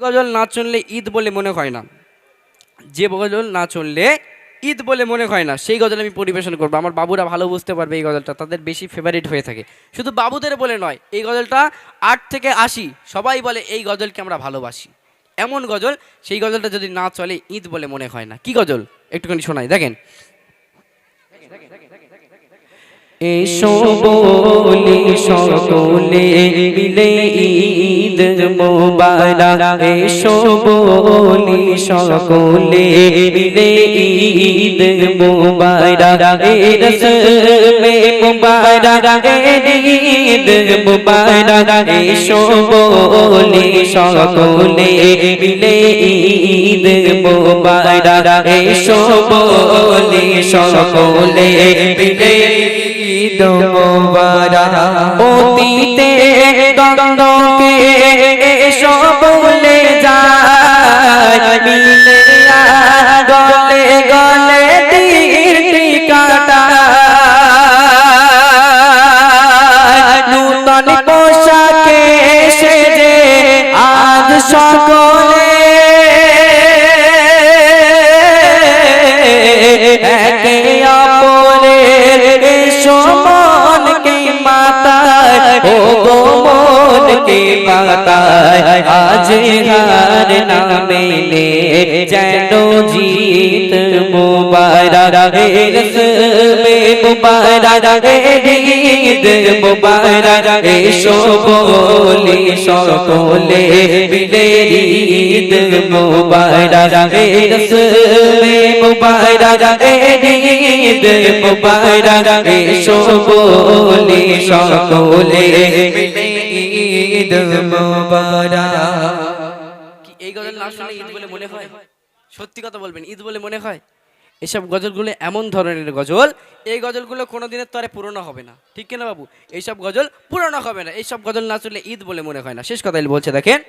গজল না শুনলে ঈদ বলে মনে হয় না, যে গজল না শুনলে ঈদ বলে মনে হয় না, সেই গজল আমি পরিবেশন করবো। আমার বাবুরা ভালো বুঝতে পারবে এই গজলটা, তাদের বেশি ফেভারিট হয়ে থাকে। শুধু বাবুদের বলে নয়, এই গজলটা 8 থেকে 80 সবাই বলে এই গজলকে আমরা ভালোবাসি। এমন গজল, সেই গজলটা যদি না চলে ঈদ বলে মনে হয় না। কি গজল একটুখানি শোনাই, দেখেন। এসো বলি সকলে মিলে ঈদ মোবারক, এসো বলি সকলে মিলে ঈদ মোবারক, রসমে মোবারক ঈদ মোবারক, এসো বলি সকলে মিলে ঈদ মোবারক, এসো বলি সকলে মিলে ঈদ মোবারক। অতীতে দ্বন্দ্বকে এসো বলে যায়, মিলে গলে গলে তীরটি কাটায়, নূতন পোশাকে সেজে আজ সকলে একে অপরের মনকে মাতায়, ও গো মনকে মাতায়, আজ হার না মেলে যেন জিত মুবারক, রসমে মুবারক ঈদ মুবারক, এসো বলি সকলে মিলে ঈদ মুবারক, রসমে মুবারক ঈদ মুবারক, এসো বলি সকলে মিলে ঈদ মুবারক। কি এই গজল না শুনলে ঈদ বলে মনে হয়? সত্যি কথা বলবেন, ঈদ বলে মনে হয়? এসব গজলগুলো এমন ধরনের গজল, এই গজলগুলো কোনোদিনের তরে পুরনো হবে না, ঠিক কিনা বাবু? এইসব গজল পুরনো হবে না, এইসব গজল না শুনলে ঈদ বলে মনে হয় না। শেষ কথাই বলছে, দেখেন।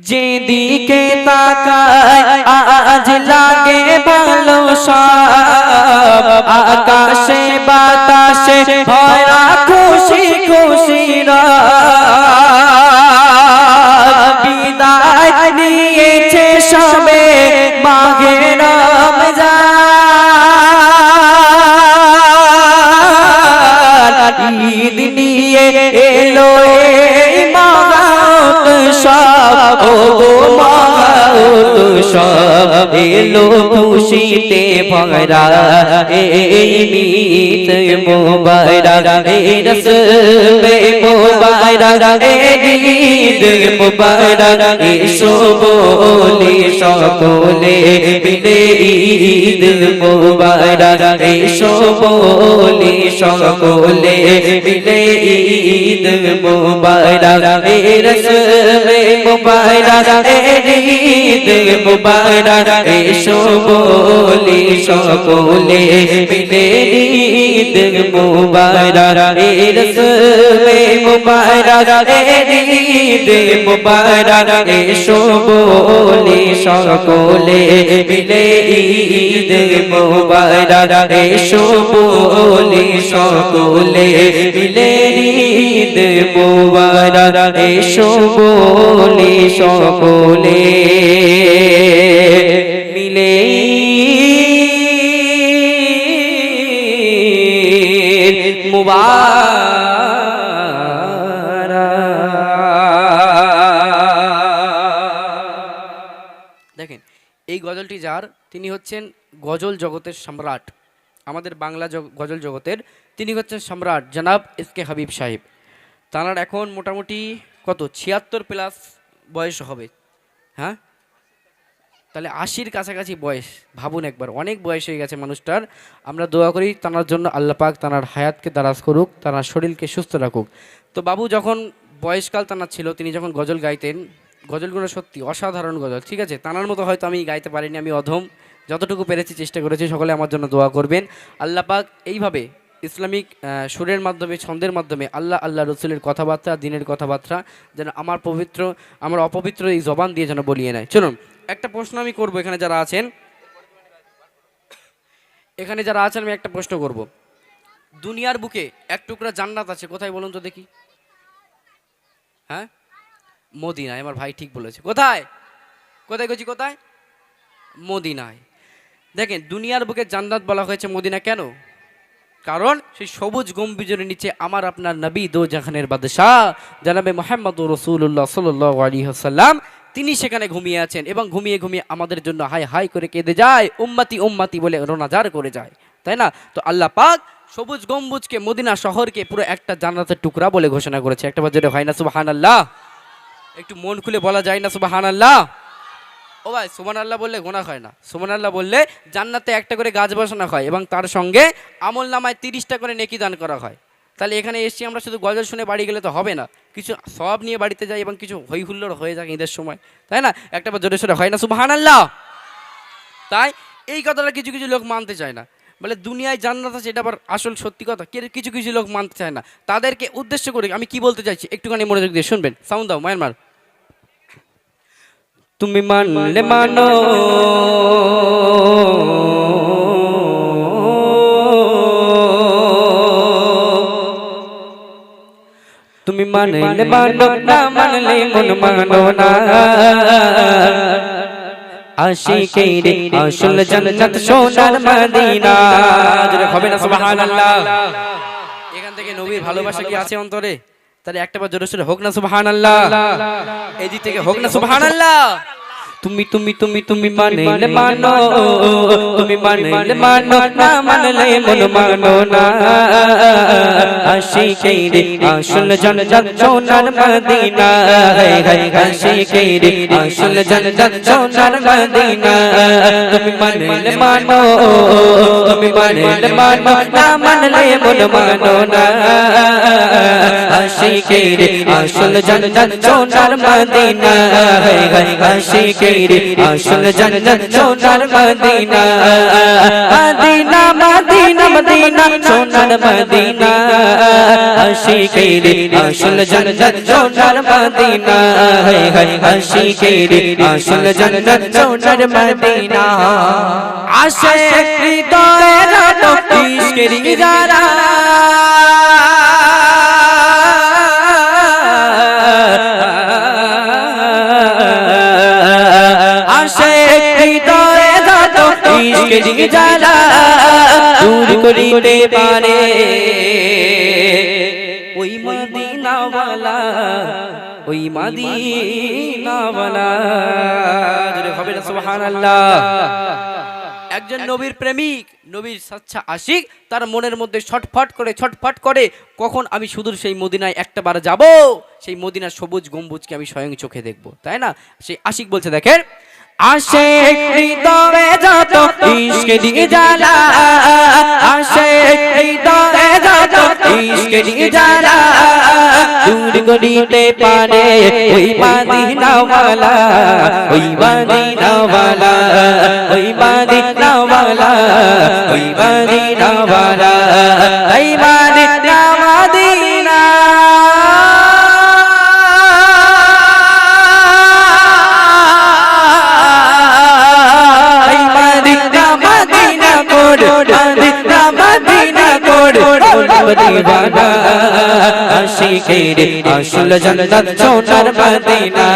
যেদিকে তাকায় আজ লাগে ভালো সব, আকাশে বাতাসে ভরা খুশি খুশি বিদায় নিয়েছে সবে মাঘে রমজান, ঈদ নিয়ে এলো এই মহোৎসব, ও গো মহোৎসব, এলো খুশিতে ভরা এই ঈদ মুবারক, রসমে মুবারক ঈদ মুবারক, এসো বলি সকলে মিলে ঈদ মুবারক, এসো বলি সকলে মিলে ঈদ মুবারক, রসমে মুবারক ঈদ মুবারক, এসো বলি সকলে মিলে ঈদ মুবারক, রসমে মুবারক ঈদ মুবারক, এসো বলি সকলে মিলে ঈদ মুবারক, এসো বলি সকলে মিলে ঈদ মুবারক, এসো বলি সকলে মিলে ঈদ মুবারক। দেখেন, এই গজলটি যার, তিনি হচ্ছেন গজল জগতের সম্রাট, আমাদের বাংলা গজল জগতের তিনি হচ্ছেন সম্রাট জনাব এসকে হাবিব সাহেব। তাঁর এখন মোটামুটি কত 76+ বয়স হবে, হ্যাঁ? তাহলে 80-র কাছাকাছি বয়স, ভাবুন একবার, অনেক বয়স হয়ে গেছে মানুষটার। আমরা দোয়া করি তাঁর জন্য, আল্লাহ পাক তাঁর হায়াতকে দারাজ করুক, তাঁর শরীরকে সুস্থ রাখুক। তো বাবু যখন বয়সকাল তাঁর ছিল, তিনি যখন গজল গাইতেন, গজলগুলো সত্যি অসাধারণ গজল, ঠিক আছে? তাঁর মতো হয়তো আমি গাইতে পারিনি, আমি অধম, যতটুকু পেরেছি চেষ্টা করেছি। সকলে আমার জন্য দোয়া করবেন। আল্লাহ পাক এইভাবে ইসলামিক সুরের মাধ্যমে, ছন্দের মাধ্যমে আল্লাহ রসুলের কথাবার্তা, দিনের কথাবার্তা যেন আমার অপবিত্র এই জবান দিয়ে যেন বলিয়ে নেয়। চলুন একটা প্রশ্ন আমি করব, এখানে যারা আছেন আমি একটা প্রশ্ন করব। দুনিয়ার বুকে এক টুকরা জান্নাত আছে, কোথায় বলুন তো দেখি? হ্যাঁ, মদিনায়। আমার ভাই ঠিক বলেছে। কোথায় কোথায় গেছি, কোথায়? মদিনায়। দেখেন, দুনিয়ার বুকে জান্নাত বলা হয়েছে মদিনা কেন? কারণ সেই সবুজ গম্বুজের নিচে আমার আপনার নবী দো জাহানের বাদশাহ জনাবে মুহাম্মদুর রাসূলুল্লাহ সাল্লাল্লাহু আলাইহি ওয়াসাল্লাম তিনি সেখানে ঘুমিয়ে আছেন, এবং ঘুমিয়ে ঘুমিয়ে আমাদের জন্য হাই হাই করে কেঁদে যায়, উম্মতি উম্মতি বলে রোনাজার করে যায়, তাই না? তো আল্লাহ পাক সবুজ গম্বুজকে, মদিনা শহরকে পুরো একটা জান্নাতের টুকরা বলে ঘোষণা করেছে। একটা বার যেটা হয় না সুবহানাল্লাহ? একটু মন খুলে বলা যায় না সুবহানাল্লাহ? ও ভাই, সুবহানাল্লাহ বললে গুনাহ হয় না, সুবহানাল্লাহ বললে জান্নাতে একটা করে গাছ বসানো হয় এবং তার সঙ্গে আমল নামায় 30টা করে নেকি দান করা হয়। তাহলে এখানে এসছি আমরা শুধু গজল শুনে বাড়ি গেলে তো হবে না, কিছু সব নিয়ে বাড়িতে যাই এবং কিছু হই হুল্লোড় হয়ে যায় ঈদের সময়, তাই না? একটা বার জোরে সোরে হয় না সুবহানাল্লাহ? তাই এই কথাটা কিছু কিছু লোক মানতে চায় না, বলে দুনিয়ায় জান্নাত আছে, এটা আবার আসল সত্যি কথা কিছু কিছু লোক মানতে চায় না। তাদেরকে উদ্দেশ্য করে আমি কি বলতে চাইছি একটুখানি মনোযোগ দিয়ে শুনবেন। সাউন্ড দাও মায়ানমার। তুমি মানলে মানো, তুমি মানলে মানো, না মানলে মন মানো না। আশিকের আসল জান্নাত সোনার মদিনা। জোরে হবে না সুবহানাল্লাহ? এখান থেকে নবীর ভালোবাসা কি আছে অন্তরে? তাহলে একটা বার জোরে সোরে হোক না সুবহানাল্লাহ? এই দিক থেকে হোক না সুবহানাল্লাহ? তুমি তুমি তুমি তুমি মানলে মানো, তুমি মানলে মানো, না মানলে মন মানো না। আশিকের আসল জান্নাত সোনার মদিনা, আশিকের আসল জান্নাত সোনার মদিনা। তুমি মানলে মানো, তুমি মানলে মানো, না মানলে মন মানো না। আশিকের আসল জান্নাত সোনার মদিনা, আশিকের আসল জান্নাত সোনার মদিনা। মদিনা মদিনা মদিনা সোনার মদিনা, আশিকের আসল জান্নাত সোনার মদিনা, আশিকের আসল জান্নাত সোনার মদিনা। আশিক হৃদয়ে রাত ইশকের ইজারা, ইশকের জ্বালা দূর করিতে পারে ওই মদিনাওয়ালা, ওই মদিনাওয়ালা। জোরে হবে না সুবহানাল্লাহ? একজন নবীর প্রেমিক, নবীর সচ্চা আশিক, তার মনের মধ্যে ছটফট করে কখন আমি সুদূর সেই মদিনায় একটা বার যাব, সেই মদিনার সবুজ গম্বুজকে আমি স্বয়ং চোখে দেখব, তাই না? সেই আশিক বলছে, দেখেন, আশিক হৃদয়ে যত ইশকের জ্বালা, আশিক হৃদয়ে যত ইশকের জ্বালা দূর করিতে পারে ওই মদিনাওয়ালা, ওই মদিনাওয়ালা, ওই মদিনাওয়ালা, ওই মদিনাওয়ালা, ওই মদিনা মদিনা। আশিকের আসল জান্নাত সোনার মদিনা,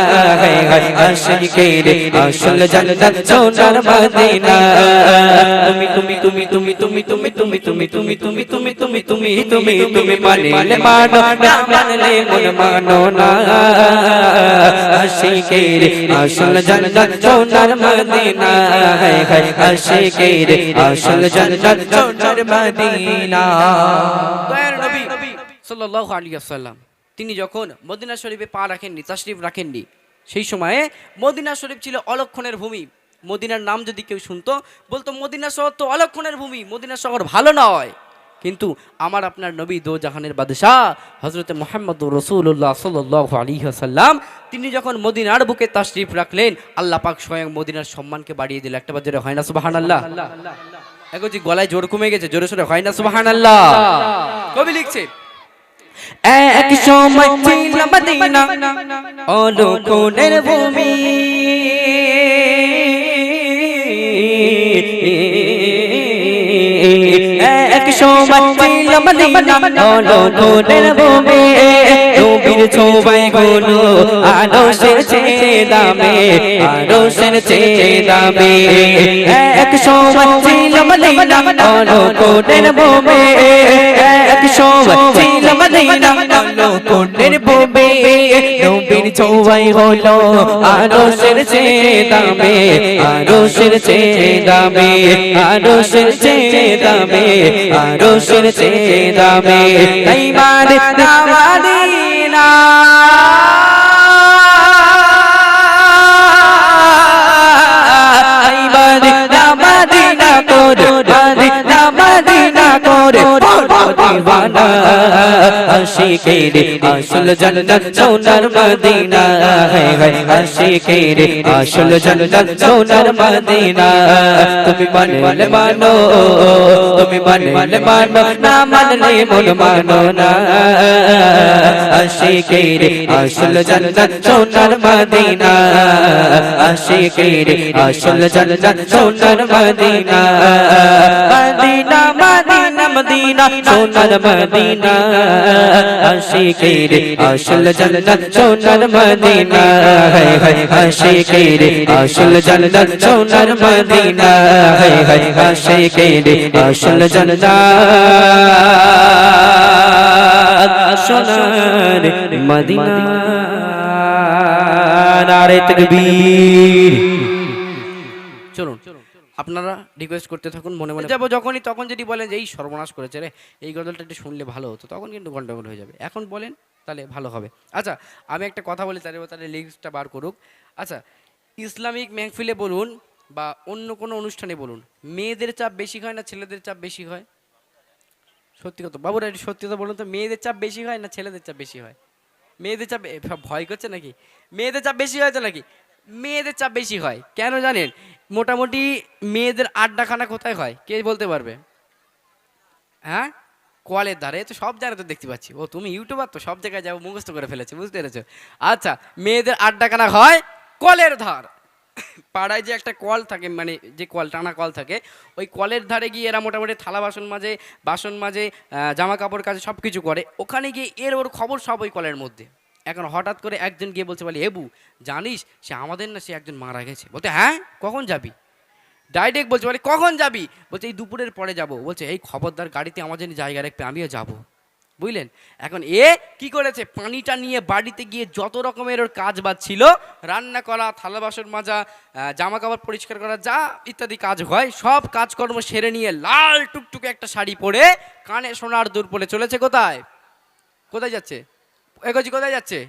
আশিকের আসল জান্নাত সোনার মদিনা। তুমি তুমি তুমি তুমি তুমি তুমি তুমি তুমি তুমি তুমি তুমি তুমি তুমি তুমি মানলে মানো, না মানলে মন মানো না। আশিকের আসল জান্নাত সোনার মদিনা, আশিকের আসল জান্নাত সোনার মদিনা। দয়ার নবী সাল্লাল্লাহু আলাইহি ওয়াসাল্লাম তিনি যখন মদিনা শরীফে পা রাখেননি, তাশরিফ রাখেননি, সেই সময়ে মদিনা শরীফ ছিল অলক্ষণের ভূমি। মদিনার নাম যদি কেউ শুনতো বলতো মদিনা শহর তো অলক্ষণের ভূমি, মদিনা শহর ভালো নয়। কিন্তু আমার আপনার নবী দো জাহানের বাদশাহ হযরত মুহাম্মদুর রাসূলুল্লাহ সাল্লাল্লাহু আলাইহি ওয়াসাল্লাম তিনি যখন মদিনার বুকে তাশরিফ রাখলেন, আল্লাহ পাক স্বয়ং মদিনার সম্মানকে বাড়িয়ে দিল। একটা বার জোরে হয় না সুবহানাল্লাহ? এখন যে গলায় জোর কমে গেছে, জোরে সোরে হয় না সুবহানাল্লাহ? কবি লিখছে, এক সময় ছিল মদিনা অলক্ষণের ভূমি, এক সময় ছিল মদিনা হলো কোনের ভূমি নবীর ছোঁয়ায় হলো আরশের চেয়ে দামি আরশের চেয়ে দামি এক সময় ছিল মদিনা হলো কোনের ভূমি এক সময় ছিল মদিনা হলো কোনের ভূমি নবীর ছোঁয়ায় হলো আরশের চেয়ে দামি আরশের চেয়ে দামি আরশের চেয়ে দামি আরশের চেয়ে দামি তাই মানে মদিনা মদিনা করে মদিনা মদিনা করে দিওয়ানা আশিকের আসল জান্নাত সোনার মদিনা হে হে আশিকের আসল জান্নাত সোনার মদিনা তুমি মানলে মানো তুমি মানলে মানো না মানলে মন মানো না আশিকের আসল জান্নাত সোনার মদিনা আশিকের আসল জান্নাত সোনার মদিনা মদিনা মদিনা মদিনা সোনার মদিনা আশিকের আসল জান্নাত সোনার মদিনা হে হে আশিকের আসল জান্নাত সোনার মদিনা হে হে আশিকের আসল জান্নাত সোনার মদিনা নারে তাকবীর চলুন আপনারা রিকোয়েস্ট করতে থাকুন মনে মনে যাবো যখনই তখন যদি বলেন যে এই সর্বনাশ করেছে রে এই গজলটা একটু শুনলে ভালো হতো তখন কিন্তু গন্ডগোল হয়ে যাবে এখন বলেন তাহলে ভালো হবে আচ্ছা আমি একটা কথা বলি তাহলে লিরিক্সটা বার করুক আচ্ছা ইসলামিক মেহফিলে বলুন বা অন্য কোনো অনুষ্ঠানে বলুন মেয়েদের চাপ বেশি হয় না ছেলেদের চাপ বেশি হয় সত্যি কথা বাবুরা সত্যি কথা বলুন তো মেয়েদের চাপ বেশি হয় না ছেলেদের চাপ বেশি হয় মেয়েদের চাপ ভয় করছে নাকি মেয়েদের চাপ বেশি হয় তো নাকি মেয়েদের চাপ বেশি হয় কেন জানেন মোটামুটি মেয়েদের আড্ডাখানা কোথায় হয় কে বলতে পারবে হ্যাঁ কলের ধারে তো সব জায়গায় তো দেখতে পাচ্ছি ও তুমি ইউটিউবার তো সব জায়গায় যাবো মুখস্থ করে ফেলেছে বুঝতে পেরেছো আচ্ছা মেয়েদের আড্ডাখানা হয় কলের ধার পাড়ায় যে একটা কল থাকে মানে যে কল টানা কল থাকে ওই কলের ধারে গিয়ে এরা মোটামুটি থালা বাসন মাজে জামা কাপড় কাজে সব কিছু করে ওখানে গিয়ে ওর খবর সব ওই কলের মধ্যে এখন হঠাৎ করে একজন গিয়ে বলছে বলে এবু জানিস সে আমাদের না সে একজন মারা গেছে বলতে হ্যাঁ কখন যাবি ডাইরেক্ট বলছে বলে কখন যাবি বলছে এই দুপুরের পরে যাব বলছে এই খবরদার গাড়িতে আমাদের জায়গা রাখবে আমিও যাব বুঝলেন এখন কি করেছে পানিটা নিয়ে বাড়িতে গিয়ে যত রকমের ওর কাজ বাজ ছিল রান্না করা থালা বাসন মাজা জামা কাপড় পরিষ্কার করা যা ইত্যাদি কাজ হয় সব কাজকর্ম সেরে নিয়ে লাল টুকটুকে একটা শাড়ি পরে কানে সোনার দুল পরে চলেছে কোথায় কোথায় যাচ্ছে কোথায় যাচ্ছে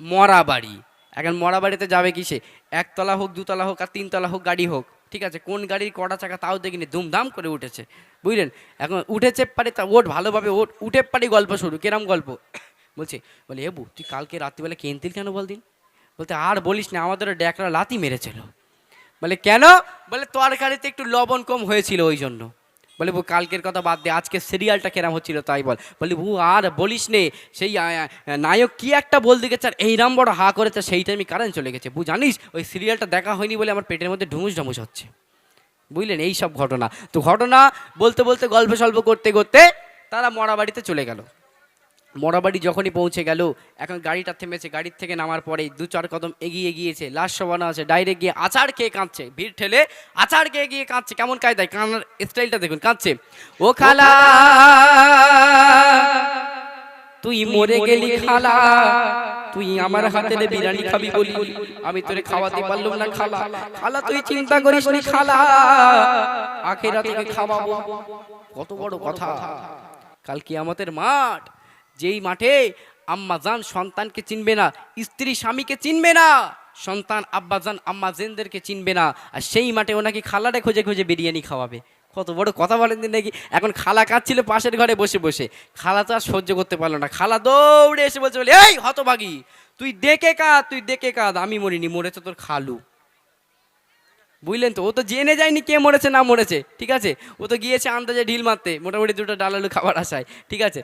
মরা বাড়ি এখন মরা বাড়িতে যাবে কিসে একতলা হোক দুতলা হোক আর তিনতলা হোক গাড়ি হোক ঠিক আছে কোন গাড়ির কটা চাকা তাও দেখিনি ধুমধাম করে উঠেছে বুঝলেন এখন উঠেছে পারে তা ওঠ ভালোভাবে উঠে পারি গল্প শুরু কেরাম গল্প বলছে বলে এবু তুই কালকে রাত্রিবেলা কেনতিল কেন বল দিন বলতে আর বলিস না আমাদেরও ড্যাকরা লাতি মেরেছিল বলে কেন বলে তরকারিতে একটু লবণ কম হয়েছিল ওই জন্য বলে বউ কালকের কথা বাদ দে আজকে সিরিয়ালটা কেরাম হচ্ছিল তাই বল বলি বউ আর বলিস নে সেই নায়ক কি একটা বল দিকে চার এইরাম বড় হা করেছে সেই টাইমে কারেন্ট চলে গেছে বউ জানিস ওই সিরিয়ালটা দেখা হয়নি বলে আমার পেটের মধ্যে ঢুমুস ঢামুস হচ্ছে বুঝলেন এই সব ঘটনা তো ঘটনা বলতে বলতে গল্প সল্প করতে করতে তারা মরা বাড়িতে চলে গেল মরাবাড়ি যখনই পৌঁছে গেল এখন গাড়িটা থেমেছে গাড়ির থেকে নামার পরে দু চার কদম এগিয়ে গিয়েছে লাশ শোবানো আছে ডাইরেক্ট গিয়ে আচার খেয়ে কাঁদছে ভিড় ঠেলে আচার খেয়ে গিয়ে কাঁদছে কেমন কায়দায় কান্নার স্টাইলটা দেখুন কাঁদছে ও খালা তুই মরে গেলি খালা তুই আমার হাতে বিরিয়ানি খাবি বলি আমি তোরে খাওয়াতে পারলাম না খালা খালা তুই চিন্তা করিস নি খালা আখিরাতে খাওয়াবো কত বড় কথা কাল কিয়ামতের মাঠ যেই মাঠে আম্মাজান সন্তানকে চিনবে না স্ত্রী স্বামীকে চিনবে না সন্তান আব্বাজান আম্মাজানদেরকে চিনবে না আর সেই মাঠে ওনাকে খালারে খুঁজে খুঁজে বিরিয়ানি খাওয়াবে কত বড় কথা বলেন দিন নাকি এখন খালা কাঁদছিল পাশের ঘরে বসে বসে খালা তো আর সহ্য করতে পারলো না খালা দৌড়ে এসে বলছে বলে এই হতভাগী তুই দেখে কাঁদ আমি মরিনি মরেছে তোর খালু বুঝলেন তো ও তো জেনে যায়নি কে মরেছে না মরেছে ঠিক আছে ও তো গিয়েছে আন্দাজে ঢিল মারতে মোটামুটি দুটো ডাল আলু খাবার আশায় ঠিক আছে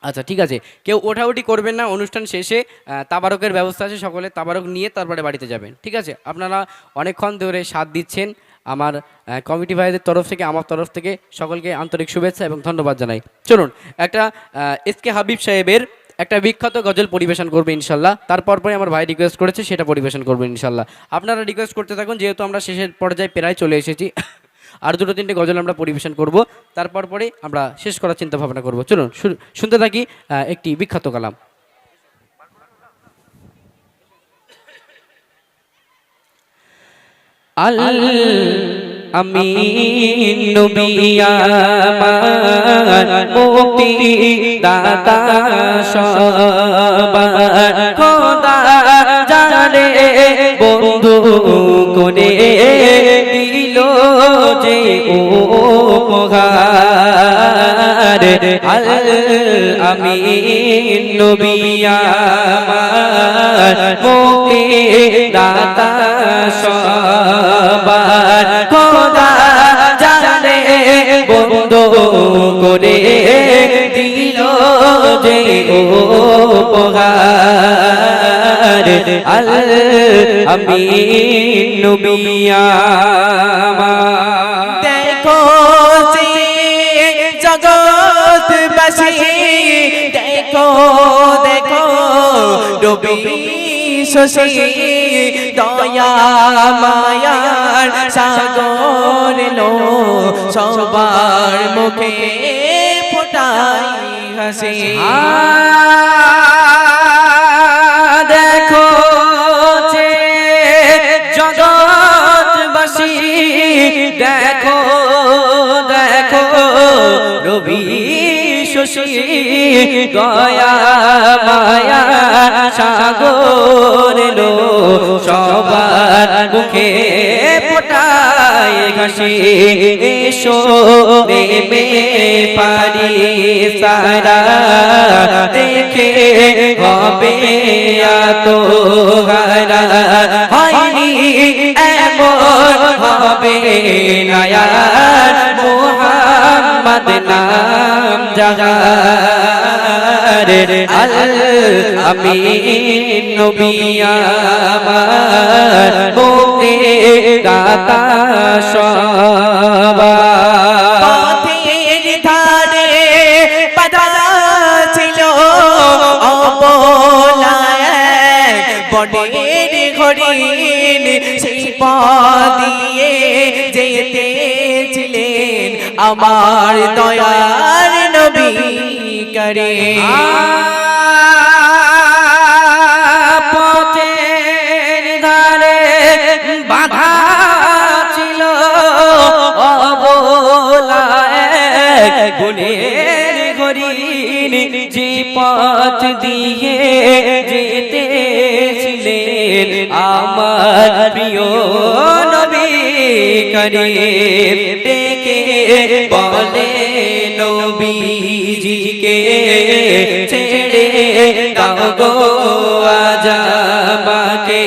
আচ্ছা ঠিক আছে কেউ ওঠাউঠি করবেন না অনুষ্ঠান শেষে তাবারকের ব্যবস্থা আছে সকলে তাবারক নিয়ে তারপরে বাড়িতে যাবেন ঠিক আছে আপনারা অনেকক্ষণ ধরে সাথ দিচ্ছেন আমার কমিটি ভাইদের তরফ থেকে, আমার তরফ থেকে সকলকে আন্তরিক শুভেচ্ছা এবং ধন্যবাদ জানাই। চলুন একটা এসকে হাবিব সাহেবের একটা বিখ্যাত গজল পরিবেশন করবে ইনশাল্লাহ। তারপর পরে আমার ভাই রিকোয়েস্ট করেছে সেটা পরিবেশন করবে ইনশাল্লাহ। আপনারা রিকোয়েস্ট করতে থাকুন, যেহেতু আমরা শেষের পর্যায়ে প্রায় চলে এসেছি। আর দুটো তিনটে গজল আমরা পরিবেশন করব, তারপর পরে আমরা শেষ করার চিন্তা ভাবনা করব। চলুন শুনতে থাকি একটি বিখ্যাত কালাম। আল আমিন নবী আমার মুক্তি দাতা সবার খোদা জানে বন্ধু কোনে দিল যে উপহার। আল আমিন নবী আমার মুক্তি দাতা সবার খোদা জানে বন্ধু করে দিল যে উপহার। আল আমিন নবী আমার দেখো যে জগৎবাসী, দেখো দেখো নবী শশী দয়া মায়ার সাগর লো সবার মুখে ফোটাই হাসি। দেখো যে জগৎবাসী, দেখো দেখো রবি শশী দয়া মায়া সাগর লো সবার মুখে ফোটায় হাসি। এসো প্রেমে পারি সারা দেখে হবে তো হারা, হয়নি এমন হবে নায়ার মোহাম্মদ নাম জাগার। আল আমিন নবী আমার মুক্তি দাতা সবার। পথের ধারে বাধা ছিল অবলায় বনের হরিণ, সেই পথ দিয়ে যেতেছিলেন আমার দয়ার নবী করিম। পথের ধারে বাধা ছিল অবলায় বনের হরিণ, যে পথ দিয়ে যেতেছিলেন আমার প্রিয় নবী করিম। ডেকে বলে নবীজিকে ছেড়ে দাও গো আজ আমাকে,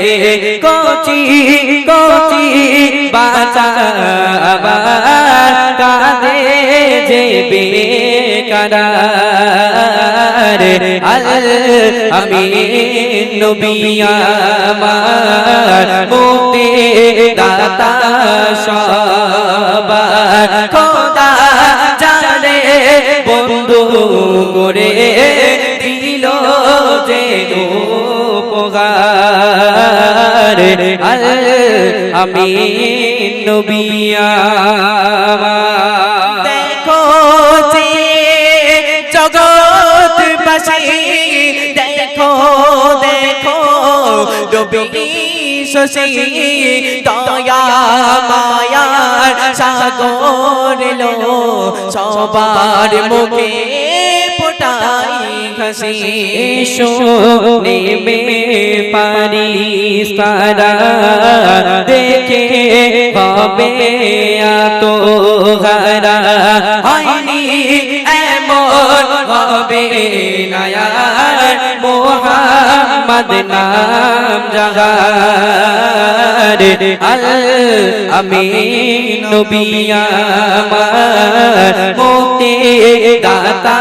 কচি কচি বাঁচা আবার কাঁদে যে বেকারার। আল আমিন নবী আমার মুক্তি দাতা সবার খোদা জানে বন্ধু করে দিল যে উপহার। আল আমিন নবী আমার দেখো যে জগৎবাসী, দেখো দেখো নবী শশী দয়া মায়ার সাগর লো সবার মুখে ফোটাই হাসি। এসো নেমে পারি সারা দেখে হবে তো হারা, হয়নি এমন হবে নায়ার মোহাম্মদ নাম জাগার। আল আমিন নবী আমার মুক্তি দাতা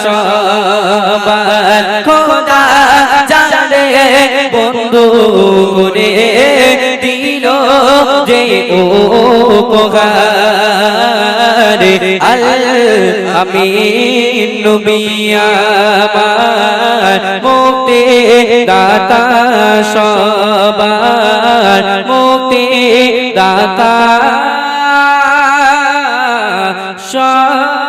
সবার খোদা জানে বন্ধু করে দিল যে উপহার আল আমিন নবী আমার মুক্তি দাতা সবার মুক্তি দাতা সবার